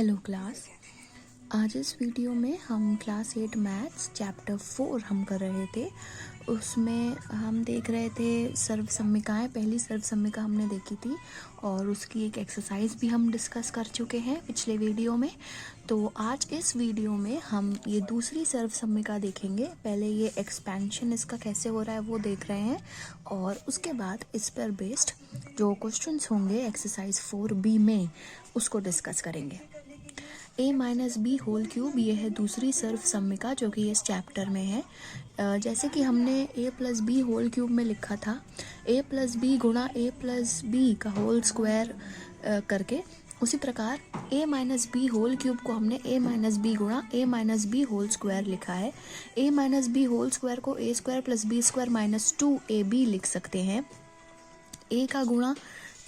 Hello class. आज इस video में हम क्लास 8 मैथ्स चैप्टर 4 हम कर रहे थे। उसमें हम देख रहे थे सर्वसम्मिकाएं। पहली सर्वसम्मिका हमने देखी थी और उसकी एक एक्सरसाइज भी हम डिस्कस कर चुके हैं पिछले वीडियो में। तो आज इस वीडियो में हम ये दूसरी सर्वसम्मिका देखेंगे। पहले ये एक्सपेंशन इसका कैसे हो रहा है वो देख रहे हैं और उसके बाद इस पर बेस्ड जो क्वेश्चंस होंगे एक्सरसाइज 4B में उसको डिस्कस करेंगे। a minus B whole cube, ये है दूसरी सर्वसम्मिका जो कि इस चैप्टर में है। जैसे कि हमने a plus B whole cube में लिखा था, a प्लस बी गुणा a प्लस बी का होल स्क्वायर करके, उसी प्रकार a minus B whole cube को हमने a माइनस बी गुणा a minus B whole square लिखा है। a minus B whole square को a square plus B square minus 2ab लिख सकते हैं। a का गुणा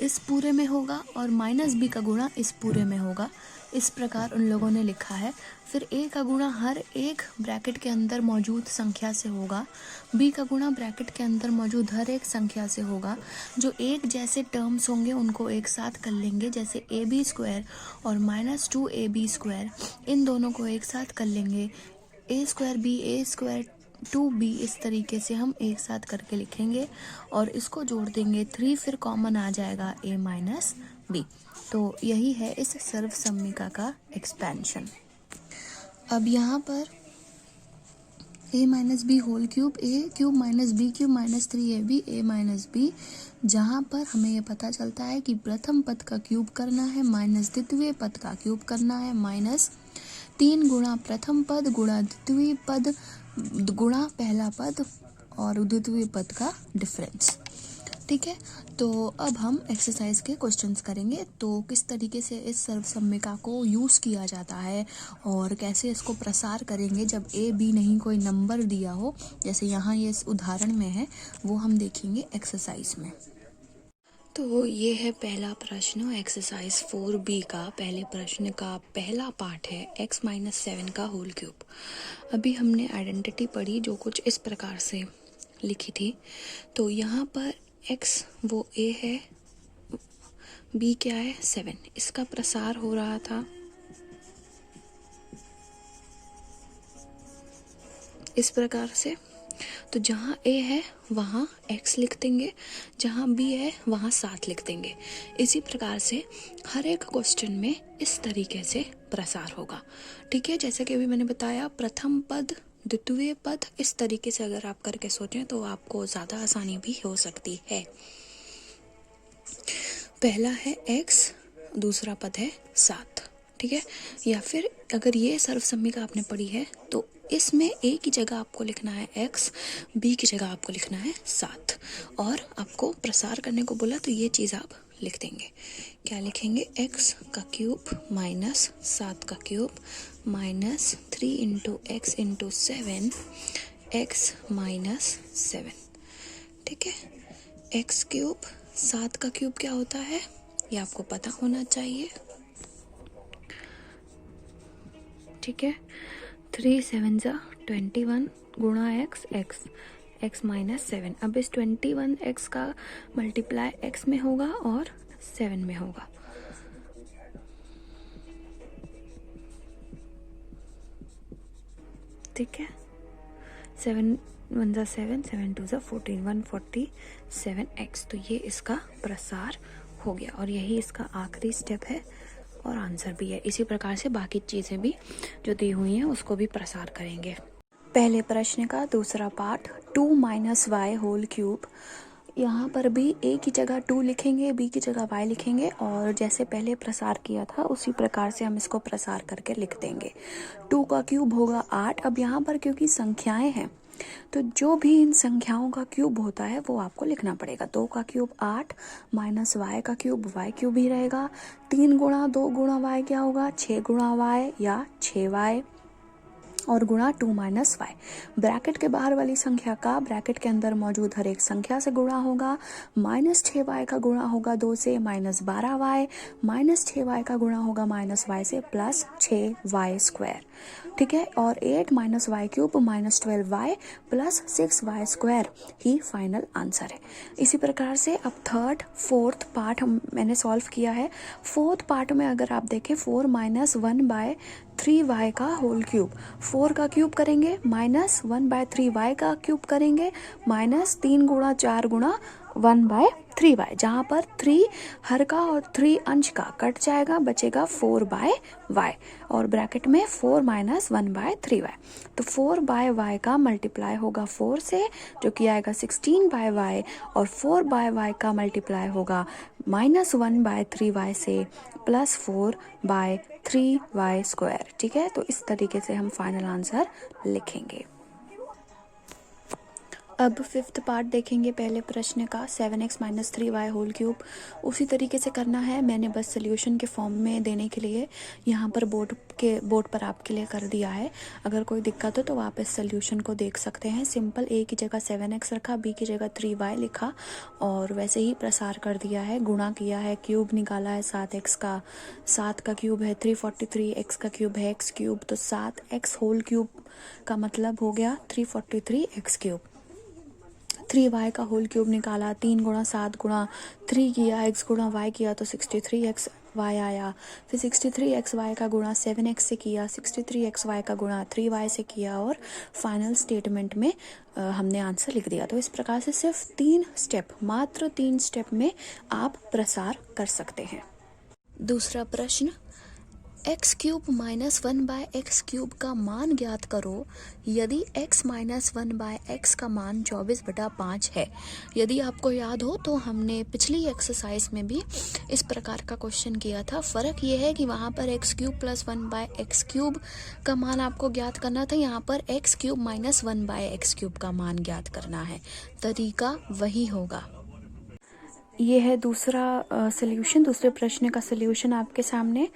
इस पूरे में होगा और माइनस बी का गुणा इस पूरे में होगा। इस प्रकार उन लोगों ने लिखा है। फिर a का गुणा हर एक ब्रैकेट के अंदर मौजूद संख्या से होगा, b का गुणा ब्रैकेट के अंदर मौजूद हर एक संख्या से होगा। जो एक जैसे टर्म्स होंगे उनको एक साथ कर लेंगे, जैसे ab स्क्वायर और माइनस 2ab स्क्वायर, इन दोनों को एक साथ कर लेंगे। a square b a square 2b, इस तरीके से हम एक साथ करके लिखेंगे और इसको जोड़ देंगे 3, फिर कॉमन आ जाएगा a माइनस बी। तो यही है इस सर्वसम्मिका का एक्सपेंशन। अब यहाँ पर a minus B whole cube, a cube minus B cube minus 3ab a minus B, जहाँ पर हमें ये पता चलता है कि प्रथम पद का क्यूब करना है माइनस द्वितीय पद का क्यूब करना है, माइनस 3 गुणा प्रथम पद गुणा द्वितीय पद गुणा पहला पद और द्वितीय पद का डिफरेंस। ठीक है, तो अब हम एक्सरसाइज के क्वेश्चंस करेंगे। तो किस तरीके से इस सर्वसम्मिका को यूज़ किया जाता है और कैसे इसको प्रसार करेंगे जब a b नहीं कोई नंबर दिया हो, जैसे यहाँ ये इस उदाहरण में है, वो हम देखेंगे एक्सरसाइज में। तो ये है पहला प्रश्न एक्सरसाइज 4B का। पहले प्रश्न का पहला पार्ट है x माइनस 7 का होल क्यूब। अभी हमने आइडेंटिटी पढ़ी जो कुछ इस प्रकार से लिखी थी। तो यहाँ पर x वो a है, b क्या है 7, इसका प्रसार हो रहा था इस प्रकार से। तो जहाँ a है वहाँ x लिख देंगे, जहाँ b है वहाँ 7 लिख देंगे। इसी प्रकार से हर एक क्वेश्चन में इस तरीके से प्रसार होगा। ठीक है, जैसे कि अभी मैंने बताया प्रथम पद द्वितीय पद, इस तरीके से अगर आप करके सोचें तो आपको ज़्यादा आसानी भी हो सकती है। पहला है x, दूसरा पद है 7। ठीक है, या फिर अगर ये सर्वसम्मिका आपने पढ़ी है तो इसमें a की जगह आपको लिखना है x, b की जगह आपको लिखना है 7 और आपको प्रसार करने को बोला तो ये चीज़ आप लिख देंगे। क्या लिखेंगे? x का क्यूब माइनस 7 का cube minus 3 into x into 7 x minus 7। ठीक है, x क्यूब 7 का क्यूब क्या होता है ये आपको पता होना चाहिए। ठीक है, 3 7 जा 21 गुणा x माइनस 7। अब इस 21x का मल्टीप्लाई x में होगा और 7 में होगा। ठीक है, 7 1 जा 7, 7 2 जा 14, 147x। तो ये इसका प्रसार हो गया और यही इसका आखिरी स्टेप है और आंसर भी है। इसी प्रकार से बाकी चीज़ें भी जो दी हुई हैं उसको भी प्रसार करेंगे। पहले प्रश्न का दूसरा part 2 minus Y whole cube. यहाँ पर भी a की जगह 2 लिखेंगे, b की जगह y लिखेंगे और जैसे पहले प्रसार किया था उसी प्रकार से हम इसको प्रसार करके लिख देंगे। 2 का क्यूब होगा 8। अब यहाँ पर क्योंकि संख्याएं हैं तो जो भी इन संख्याओं का क्यूब होता है वो आपको लिखना पड़ेगा। 2 का क्यूब 8 माइनस y का क्यूब y क्यूब ही रहेगा। 3 गुणा 2 गुणा y क्या होगा? 6 गुणा y या 6y और गुणा 2 माइनस वाई। ब्रैकेट के बाहर वाली संख्या का ब्रैकेट के अंदर मौजूद हर एक संख्या से गुणा होगा। माइनस 6y का गुणा होगा 2 से माइनस 12y, माइनस 6y का गुणा होगा माइनस y से प्लस 6y स्क्वायर। ठीक है। और 8 minus Y cube minus 12y plus 6y square ही फाइनल आंसर है। इसी प्रकार से अब थर्ड फोर्थ पार्ट मैंने सॉल्व किया है। फोर्थ पार्ट में अगर आप देखें 4 माइनस 1/3y का होल क्यूब, 4 का क्यूब करेंगे माइनस 1/3y का क्यूब करेंगे माइनस 3 गुणा 4 गुणा 1/3y, जहाँ पर 3 हर का और 3 अंश का कट जाएगा, बचेगा 4/y और ब्रैकेट में 4 माइनस 1/3y। तो 4/y का मल्टीप्लाई होगा 4 से जो कि आएगा 16/y और 4/y का मल्टीप्लाई होगा माइनस 1/3y से प्लस 4/3y स्क्वायर। ठीक है, तो इस तरीके से हम फाइनल आंसर लिखेंगे। अब फिफ्थ पार्ट देखेंगे पहले प्रश्न का, 7x minus 3y whole cube. उसी तरीके से करना है, मैंने बस सोल्यूशन के फॉर्म में देने के लिए यहाँ पर बोर्ड पर आपके लिए कर दिया है। अगर कोई दिक्कत हो तो आप इस सोल्यूशन को देख सकते हैं। सिंपल a की जगह 7x रखा, b की जगह 3y लिखा और वैसे ही प्रसार कर दिया है, गुणा किया है, क्यूब निकाला है 7x का, 7 का क्यूब है 343, x का क्यूब है x क्यूब, तो 7x होल क्यूब का मतलब हो गया 343x क्यूब। 3y का होल क्यूब निकाला, 3 गुणा 7 गुणा 3 किया, x गुणा y किया तो 63x y आया। फिर 63xy का गुणा 7x से किया, 63xy का गुणा 3y से किया और फाइनल स्टेटमेंट में हमने आंसर लिख दिया। तो इस प्रकार से सिर्फ 3 स्टेप, मात्र 3 स्टेप में आप प्रसार कर सकते हैं। दूसरा प्रश्न, x cube minus 1/x cube का मान ज्ञात करो यदि x माइनस 1/x का मान 24/5 है। यदि आपको याद हो तो हमने पिछली एक्सरसाइज में भी इस प्रकार का क्वेश्चन किया था। फ़र्क ये है कि वहाँ पर x cube plus 1/x cube का मान आपको ज्ञात करना था, यहाँ पर x cube minus 1/x cube का मान ज्ञात करना है। तरीका वही होगा। ये है दूसरा सोल्यूशन, दूसरे प्रश्न का सोल्यूशन आपके सामने।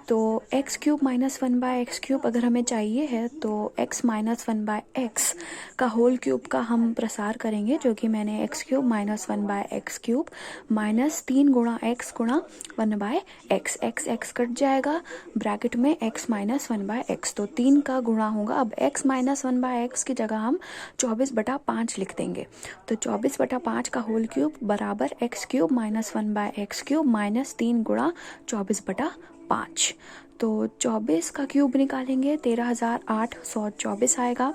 तो x cube minus 1/x cube अगर हमें चाहिए है तो x माइनस 1/x का होल क्यूब का हम प्रसार करेंगे, जो कि मैंने x cube minus 1/x cube minus 3 गुणा x गुणा 1/x, x कट जाएगा, ब्रैकेट में x माइनस 1/x, तो 3 का गुणा होगा। अब x माइनस 1/x की जगह हम 24/5 लिख देंगे। तो 24/5 का होल क्यूब बराबर x cube minus 1/x cube minus 3 गुणा 24/5। तो 24 का क्यूब निकालेंगे 13,824 आएगा,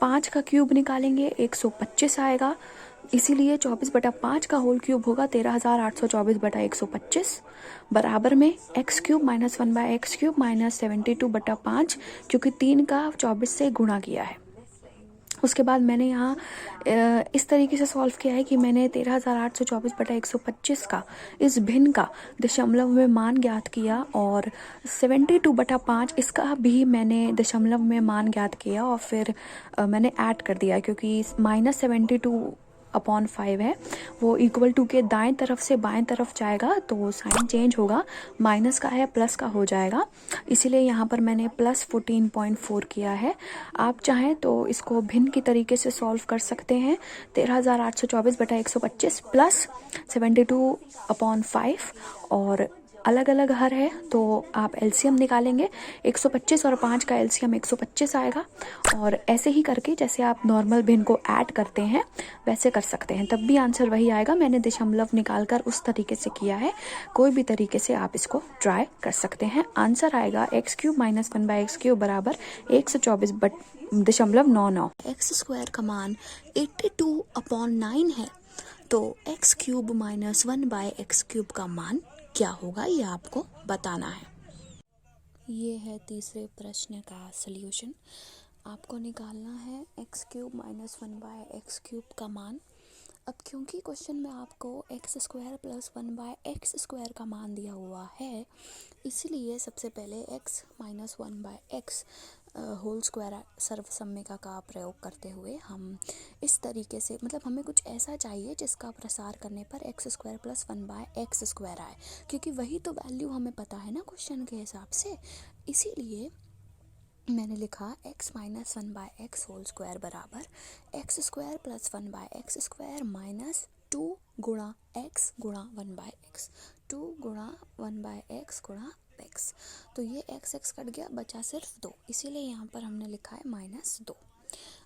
5 का क्यूब निकालेंगे 125 आएगा, इसीलिए 24/5 का होल क्यूब होगा 13,824/125 बराबर में x cube minus 1/x cube minus 72/5, क्योंकि 3 का 24 से गुणा किया है। उसके बाद मैंने यहाँ इस तरीके से सॉल्व किया है कि मैंने 13,824/125 का इस भिन्न का दशमलव में मान ज्ञात किया और 72/5 इसका भी मैंने दशमलव में मान ज्ञात किया और फिर मैंने ऐड कर दिया, क्योंकि -72/5 है, वो इक्वल टू के दाएं तरफ से बाएं तरफ जाएगा तो साइन चेंज होगा, माइनस का है प्लस का हो जाएगा, इसीलिए यहाँ पर मैंने प्लस 14.4 किया है। आप चाहें तो इसको भिन्न की तरीके से सॉल्व कर सकते हैं। 13,824/125 प्लस 72/5 और अलग अलग हर है तो आप एलसीएम निकालेंगे, 125 और 5 का एलसीएम 125 आएगा। और ऐसे ही करके जैसे आप नॉर्मल भिन्न को ऐड करते हैं वैसे कर सकते हैं, तब भी आंसर वही आएगा। मैंने दशमलव निकालकर उस तरीके से किया है, कोई भी तरीके से आप इसको ट्राई कर सकते हैं। आंसर आएगा x cube minus 1/x cube बराबर 124.99। एक्स स्क्वायर का मान 82/9 है, तो x cube minus 1/x cube का मान क्या होगा ये आपको बताना है। ये है तीसरे प्रश्न का सल्यूशन। आपको निकालना है x cube minus 1/x cube का मान। अब क्योंकि क्वेश्चन में आपको x square plus 1/x square का मान दिया हुआ है, इसीलिए सबसे पहले x minus 1/x whole square सर्वसम्मिका का प्रयोग करते हुए हम इस तरीके से, मतलब हमें कुछ ऐसा चाहिए जिसका प्रसार करने पर x square plus 1/x square आए, क्योंकि वही तो वैल्यू हमें पता है ना क्वेश्चन के हिसाब से। इसीलिए मैंने लिखा x minus 1/x whole square बराबर x square plus 1/x square minus 2 गुणा x गुणा 1/x, 2 गुणा 1/x गुणा x। तो ये x कट गया, बचा सिर्फ 2, इसीलिए यहाँ पर हमने लिखा है -2।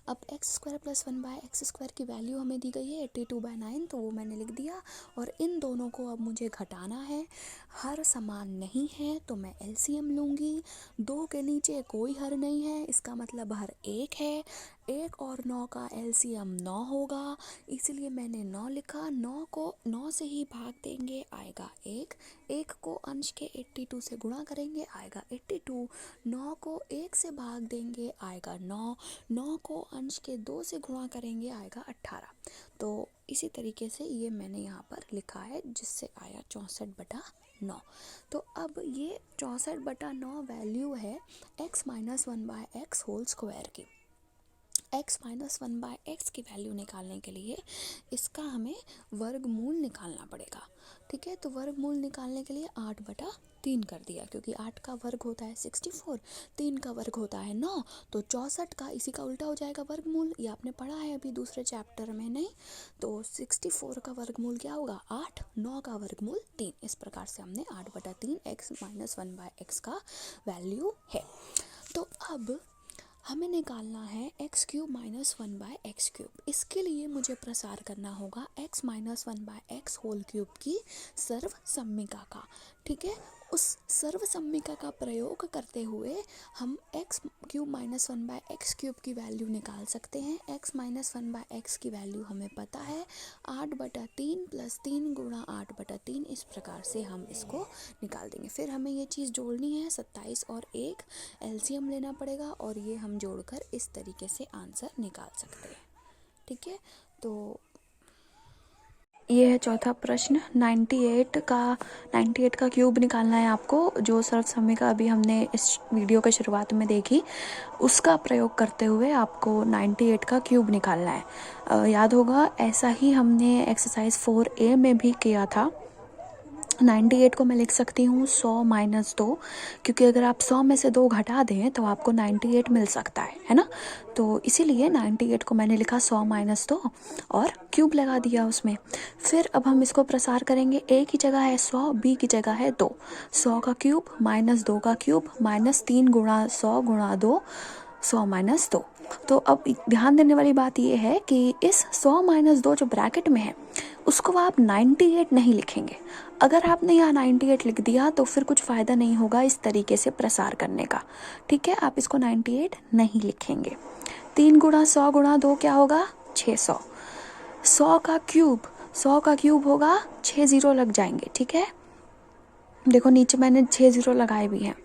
अब x² + 1/x² की वैल्यू हमें दी गई है 82/9, तो वो मैंने लिख दिया। और इन दोनों को अब मुझे घटाना है। हर समान नहीं है तो मैं एलसीएम लूँगी। 2 के नीचे कोई हर नहीं है, इसका मतलब हर 1 है। 1 और 9 का एलसीएम 9 होगा, इसलिए मैंने 9 लिखा। 9 को 9 से ही भाग देंगे, आएगा 1। 1 को अंश के 82 से गुणा करेंगे, आएगा 82। 9 को 1 से भाग देंगे, आएगा 9। 9 को अंश के 2 से गुणा करेंगे, आएगा 18। तो इसी तरीके से ये मैंने यहाँ पर लिखा है, जिससे आया 64/9। तो अब ये 64/9 वैल्यू है x - 1/x होल स्क्वायर की। x - 1/x की वैल्यू निकालने के लिए इसका हमें वर्गमूल निकालना पड़ेगा। ठीक है, तो वर्गमूल निकालने के लिए 8/3 कर दिया, क्योंकि 8 का वर्ग होता है 64, 3 का वर्ग होता है 9, तो 64 का इसी का उल्टा हो जाएगा वर्गमूल। ये आपने पढ़ा है अभी दूसरे चैप्टर में, नहीं? तो 64 का वर्गमूल क्या होगा? 8। 9 का वर्गमूल 3। इस प्रकार से हमने 8/3 x - 1/x का वैल्यू है। तो अब हमें निकालना है x³ - 1/x³। इसके लिए मुझे प्रसार करना होगा x - 1/x होल क्यूब की सर्वसम्मिका का। ठीक है, उस सर्वसम्मिका का प्रयोग करते हुए हम x³ - 1/x³ की वैल्यू निकाल सकते हैं। x - 1/x की वैल्यू हमें पता है 8/3 + 3 × 8/3। इस प्रकार से हम इसको निकाल देंगे। फिर हमें ये चीज़ जोड़नी है, 27 और 1 एलसीएम लेना पड़ेगा, और ये हम जोड़कर इस तरीके से आंसर निकाल सकते हैं। ठीक है, तो ये है चौथा प्रश्न। 98 का क्यूब निकालना है आपको। जो सर्वसम्मिका अभी हमने इस वीडियो के शुरुआत में देखी, उसका प्रयोग करते हुए आपको 98 का क्यूब निकालना है। याद होगा, ऐसा ही हमने एक्सरसाइज 4A में भी किया था। 98 को मैं लिख सकती हूँ 100 - 2, क्योंकि अगर आप 100 में से 2 घटा दें तो आपको 98 मिल सकता है ना? तो इसीलिए 98 को मैंने लिखा 100 - 2 और क्यूब लगा दिया उसमें। फिर अब हम इसको प्रसार करेंगे। a की जगह है 100, b की जगह है 2। 100 का क्यूब - 2 का क्यूब -3 × 100 × 2, 100 - 2। तो अब ध्यान देने वाली बात यह है कि इस 100 - 2 जो ब्रैकेट में है, उसको आप 98 नहीं लिखेंगे। अगर आपने यहाँ 98 लिख दिया तो फिर कुछ फ़ायदा नहीं होगा इस तरीके से प्रसार करने का। ठीक है, आप इसको 98 नहीं लिखेंगे। 3 × 100 × 2 क्या होगा? 600। 100 का क्यूब होगा, 6 0 लग जाएंगे। ठीक है, देखो नीचे मैंने 6 0 लगाए भी हैं।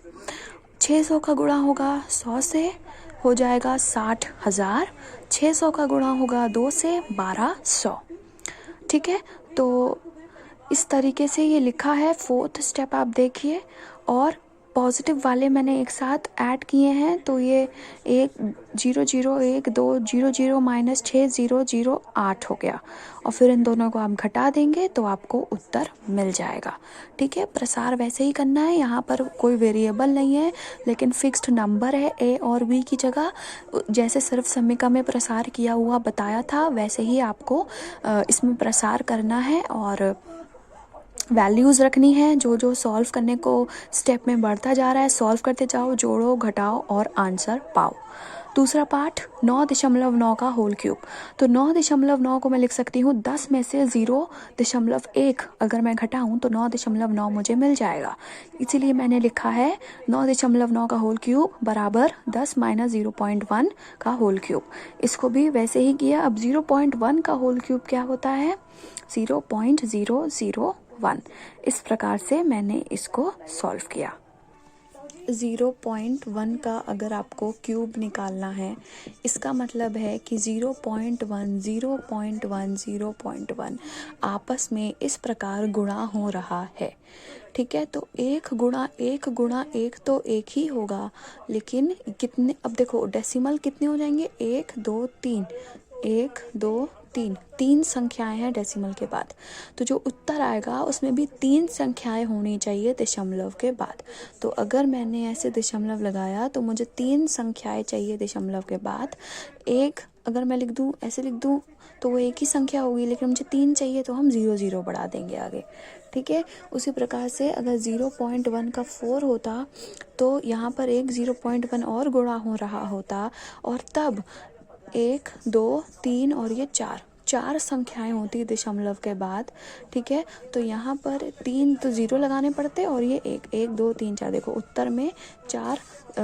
600 का गुणा होगा 100 से, हो जाएगा 60,000। 600 का गुणा होगा 2 से, 1200। ठीक है, तो इस तरीके से ये लिखा है। 4th स्टेप आप देखिए, और पॉजिटिव वाले मैंने एक साथ ऐड किए हैं, तो ये 1 0 0 1 2 0 0 - 6 0 0 8 हो गया। और फिर इन दोनों को आप घटा देंगे तो आपको उत्तर मिल जाएगा। ठीक है, प्रसार वैसे ही करना है, यहाँ पर कोई वेरिएबल नहीं है, लेकिन फिक्स्ड नंबर है a और b की जगह। जैसे सर्वसम्मिका में प्रसार किया हुआ बताया था, वैसे ही आपको इसमें प्रसार करना है, और वैल्यूज़ रखनी है। जो जो सॉल्व करने को स्टेप में बढ़ता जा रहा है, सॉल्व करते जाओ, जोड़ो, घटाओ और आंसर पाओ। दूसरा पार्ट 9.9 का होल क्यूब। तो 9.9 को मैं लिख सकती हूँ 10 में से 0.1 अगर मैं घटाऊँ तो 9.9 मुझे मिल जाएगा। इसीलिए मैंने लिखा है 9.9 का होल क्यूब बराबर 10 - 0.1 का होल क्यूब। इसको भी वैसे ही किया। अब 0.1 का होल क्यूब क्या होता है? 0.001। इस प्रकार से मैंने इसको सॉल्व किया। 0.1 का अगर आपको क्यूब निकालना है, इसका मतलब है कि 0.1 0.1 0.1 आपस में इस प्रकार गुणा हो रहा है। ठीक है, तो 1 × 1 × 1 तो 1 ही होगा, लेकिन कितने, अब देखो डेसिमल कितने हो जाएंगे? 1 2 3, 1 2 तीन संख्याएं हैं डेसिमल के बाद, तो जो उत्तर आएगा उसमें भी 3 संख्याएं होनी चाहिए दशमलव के बाद। तो अगर मैंने ऐसे दशमलव लगाया तो मुझे 3 संख्याएं चाहिए दशमलव के बाद। एक अगर मैं लिख दूं, ऐसे लिख दूं तो वो एक ही संख्या होगी, लेकिन मुझे 3 चाहिए तो हम 0 0 बढ़ा देंगे आगे, ठीक है। उसी प्रकार से अगर 0.1 का 4 होता तो यहाँ पर एक 0.1 और गुणा हो रहा होता, और तब 1 2 3 और ये 4 संख्याएं होती दशमलव के बाद, ठीक है। तो यहाँ पर 3 तो 0 लगाने पड़ते और ये 1 2 3 4, देखो उत्तर में 4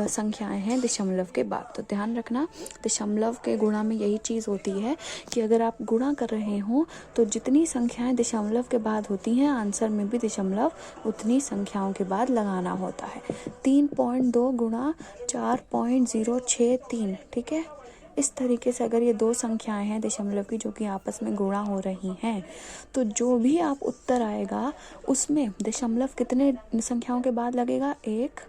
संख्याएं हैं दशमलव के बाद। तो ध्यान रखना, दशमलव के गुणा में यही चीज़ होती है कि अगर आप गुणा कर रहे हो तो जितनी संख्याएं दशमलव के बाद होती हैं, आंसर में भी दशमलव उतनी संख्याओं के बाद लगाना होता है। 3.2 गुणा 4.063, ठीक है। इस तरीके से अगर ये 2 संख्याएं हैं दशमलव की जो कि आपस में गुणा हो रही हैं, तो जो भी आप उत्तर आएगा उसमें दशमलव कितने संख्याओं के बाद लगेगा, 1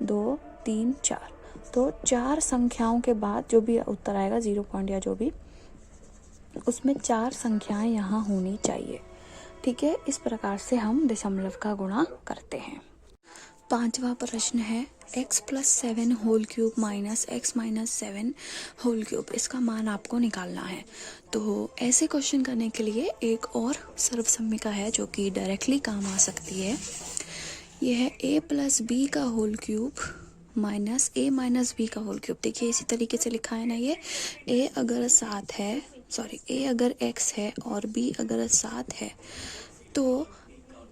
2 3 4। तो 4 संख्याओं के बाद जो भी उत्तर आएगा 0 पॉइंट या जो भी, उसमें 4 संख्याएं यहाँ होनी चाहिए, ठीक है। इस प्रकार से हम दशमलव का गुणा करते हैं। 5वां प्रश्न है x + 7 whole cube minus x minus 7 whole cube, इसका मान आपको निकालना है। तो ऐसे क्वेश्चन करने के लिए एक और सर्वसम्मिका है जो कि डायरेक्टली काम आ सकती है। यह है a + b का whole cube minus a minus b का होल क्यूब। देखिए इसी तरीके से लिखा है ना, ये a अगर 7 है, सॉरी a अगर x है और b अगर 7 है, तो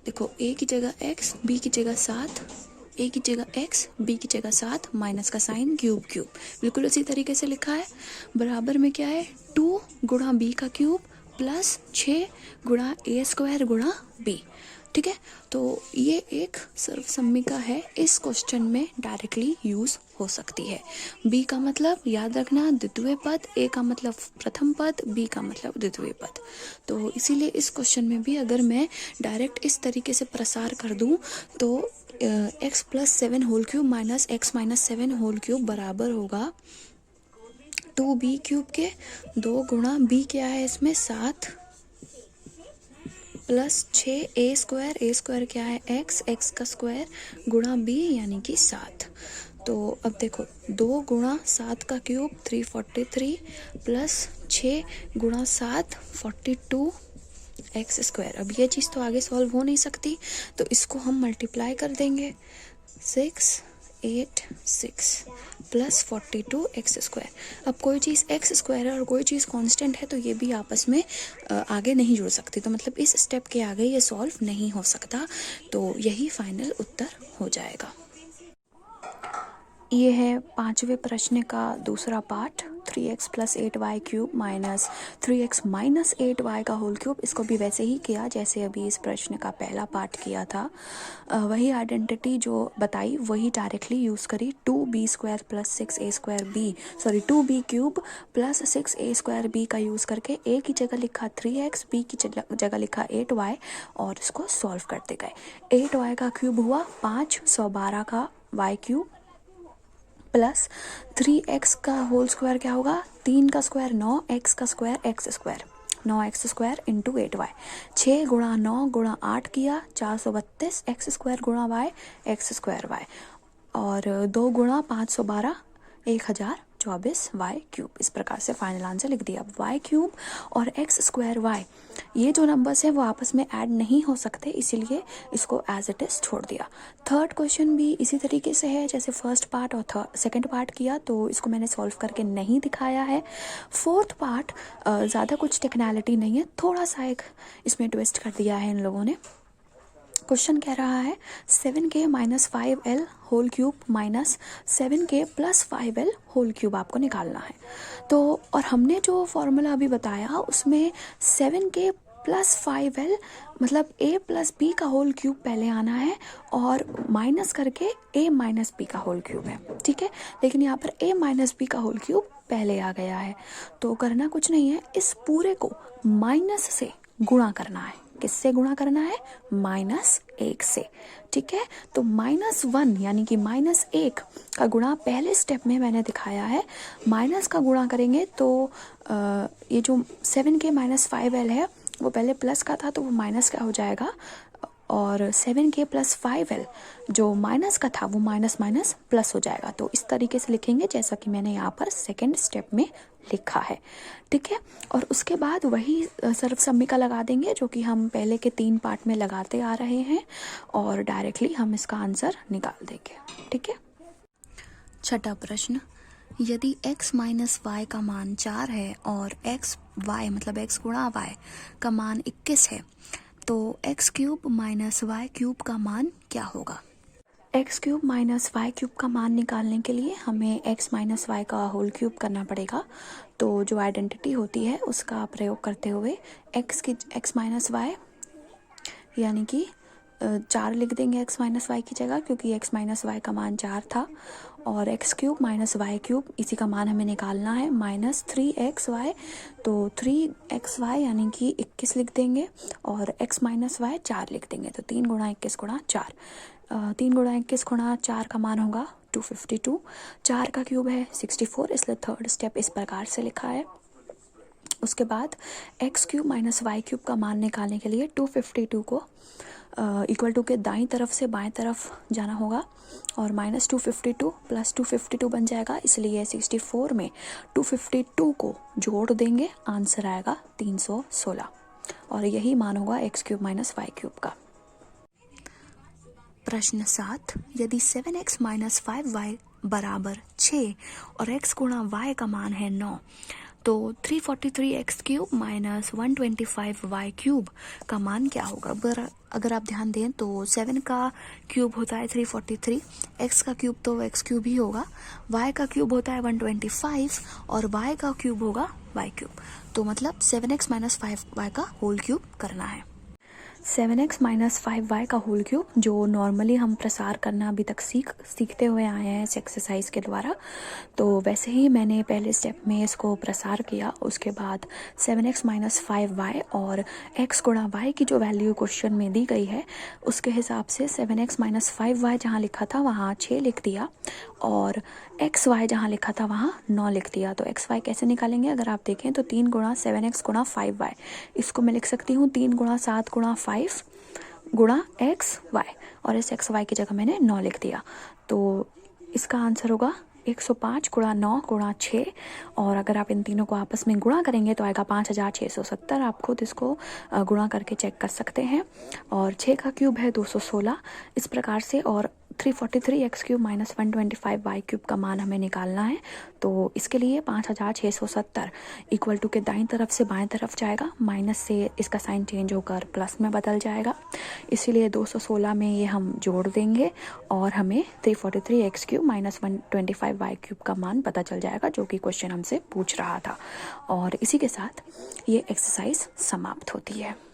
देखो a की जगह x, b की जगह 7, a की जगह x, b की जगह 7, माइनस का साइन, क्यूब क्यूब, बिल्कुल उसी तरीके से लिखा है। बराबर में क्या है, 2 गुणा b का क्यूब प्लस 6 गुणा a² गुणा b, ठीक है। तो ये एक सर्वसम्मिका है, इस क्वेश्चन में डायरेक्टली यूज हो सकती है। b का मतलब याद रखना द्वितीय पद, a का मतलब प्रथम पद, b का मतलब द्वितीय पद। तो इसीलिए इस क्वेश्चन में भी अगर मैं डायरेक्ट इस तरीके से प्रसार कर दूं तो x + 7 whole cube minus x minus 7 whole cube बराबर होगा 2b³ के 2 गुणा b क्या है इसमें 7 प्लस 6 a² क्या है x का स्क्वायर गुणा b यानी कि 7। तो अब देखो 2 गुणा 7 का क्यूब 343 प्लस 6 गुणा 7 42 x²। अब ये चीज़ तो आगे सॉल्व हो नहीं सकती, तो इसको हम मल्टीप्लाई कर देंगे 6 8 6 प्लस 42 x²। अब कोई चीज़ x² है और कोई चीज़ कांस्टेंट है तो ये भी आपस में आगे नहीं जुड़ सकती, तो मतलब इस स्टेप के आगे ये सॉल्व नहीं हो सकता, तो यही फाइनल उत्तर हो जाएगा। ये है 5वें प्रश्न का दूसरा part, 3x + 8y³ minus 3x minus 8y का होल क्यूब। इसको भी वैसे ही किया जैसे अभी इस प्रश्न का पहला पार्ट किया था। वही आइडेंटिटी जो बताई वही डायरेक्टली यूज़ करी। 2b² plus 6a² sorry 2b³ plus 6a² का यूज़ करके a की जगह लिखा 3x, b की जगह लिखा 8y और इसको सॉल्व करते गए। 8y का क्यूब हुआ 5, 112 का y³ प्लस 3x का होल स्क्वायर क्या होगा, 3 का स्क्वायर 9, x का square x², 9x² into 8y। 6 गुणा 9 गुणा 8 किया 432 x² गुणा y x² y, और 2 गुणा 512 1024 y³। इस प्रकार से फाइनल आंसर लिख दिया। y³ और x² y ये जो नंबर्स हैं वो आपस में ऐड नहीं हो सकते, इसीलिए इसको एज इट इज छोड़ दिया। थर्ड क्वेश्चन भी इसी तरीके से है जैसे फर्स्ट पार्ट और सेकंड पार्ट किया, तो इसको मैंने सॉल्व करके नहीं दिखाया है। फोर्थ पार्ट ज़्यादा कुछ टेक्निकलिटी नहीं है, थोड़ा सा एक इसमें ट्विस्ट कर दिया है इन लोगों ने। क्वेश्चन कह रहा है 7k - 5l whole cube minus 7k + 5l whole cube आपको निकालना है। तो और हमने जो फॉर्मूला अभी बताया उसमें 7k + 5l मतलब a + b का होल क्यूब पहले आना है और माइनस करके a - b का होल क्यूब है, ठीक है। लेकिन यहाँ पर a - b का होल क्यूब पहले आ गया है, तो करना कुछ नहीं है, इस पूरे को माइनस से गुणा करना है। किससे गुणा करना है? -1 से। ठीक है, तो -1 यानी कि -1 का गुणा पहले स्टेप में मैंने दिखाया है। माइनस का गुणा करेंगे तो ये जो 7k - 5l है वो पहले प्लस का था तो वो माइनस का हो जाएगा, और 7k + 5l जो माइनस का था वो माइनस माइनस प्लस हो जाएगा। तो इस तरीके से लिखेंगे जैसा कि मैंने यहाँ पर सेकेंड स्टेप में लिखा है। ठीक है, और उसके बाद वही सर्वसम्मिका लगा देंगे जो कि हम पहले के 3 पार्ट में लगाते आ रहे हैं, और डायरेक्टली हम इसका आंसर निकाल देंगे। ठीक है, छठा प्रश्न, यदि x - y का मान 4 है और x y मतलब x गुणा y का मान 21 है, तो x³ - y³ का मान क्या होगा? x³ - y³ का मान निकालने के लिए हमें x - y का होल क्यूब करना पड़ेगा। तो जो आइडेंटिटी होती है उसका प्रयोग करते हुए x - y यानी कि 4 लिख देंगे x - y की जगह, क्योंकि x - y का मान 4 था, और x³ - y³ इसी का मान हमें निकालना है -3xy, तो 3xy यानी कि 21 लिख देंगे, और x - y 4 लिख देंगे। तो 3 × 21 × 4, 3 × 21 × 4 का मान होगा 252। 4 का क्यूब है 64, इसलिए थर्ड स्टेप इस प्रकार से लिखा है। उसके बाद x³ - y³ का मान निकालने के लिए 252 को इक्वल टू के दाईं तरफ से बाएं तरफ जाना होगा, और -252 + 252 बन जाएगा, इसलिए 64 में 252 को जोड़ देंगे, आंसर आएगा 316, और यही मान होगा x³ - y³ का। प्रश्न 7, यदि 7x - 5y बराबर 6 और x गुणा y का मान है 9, तो 343x³ - 125y³ का मान क्या होगा? अगर आप ध्यान दें तो 7 का क्यूब होता है 343, x का क्यूब तो x³ ही होगा, y का क्यूब होता है 125, और y का क्यूब होगा y³। तो मतलब 7x - 5y का होल क्यूब करना है। 7x - 5y का होल क्यूब जो नॉर्मली हम प्रसार करना अभी तक सीखते हुए आए हैं इस एक्सरसाइज के द्वारा, तो वैसे ही मैंने पहले स्टेप में इसको प्रसार किया। उसके बाद 7x - 5y और x गुणा y की जो वैल्यू क्वेश्चन में दी गई है उसके हिसाब से 7x - 5y जहाँ लिखा था वहाँ 6 लिख दिया, और xy जहाँ लिखा था वहाँ 9 लिख दिया। तो xy कैसे निकालेंगे? अगर आप देखें तो 3 × 7x × 5y, इसको मैं लिख सकती हूँ 3 × 7 × 5 गुणा xy, और इस xy की जगह मैंने 9 लिख दिया। तो इसका आंसर होगा 105 × 9 × 6, और अगर आप इन तीनों को आपस में गुणा करेंगे तो आएगा 5670। आप खुद इसको गुणा करके चेक कर सकते हैं। और 6 का क्यूब है 216, इस प्रकार से, और 343x³ - 125y³ का मान हमें निकालना है। तो इसके लिए 5670 इक्वल टू के दाईं तरफ से बाएं तरफ जाएगा, माइनस से इसका साइन चेंज होकर प्लस में बदल जाएगा, इसीलिए 216 में ये हम जोड़ देंगे, और हमें 343x³ - 125y³ का मान पता चल जाएगा, जो कि क्वेश्चन हमसे पूछ रहा था। और इसी के साथ ये एक्सरसाइज समाप्त होती है।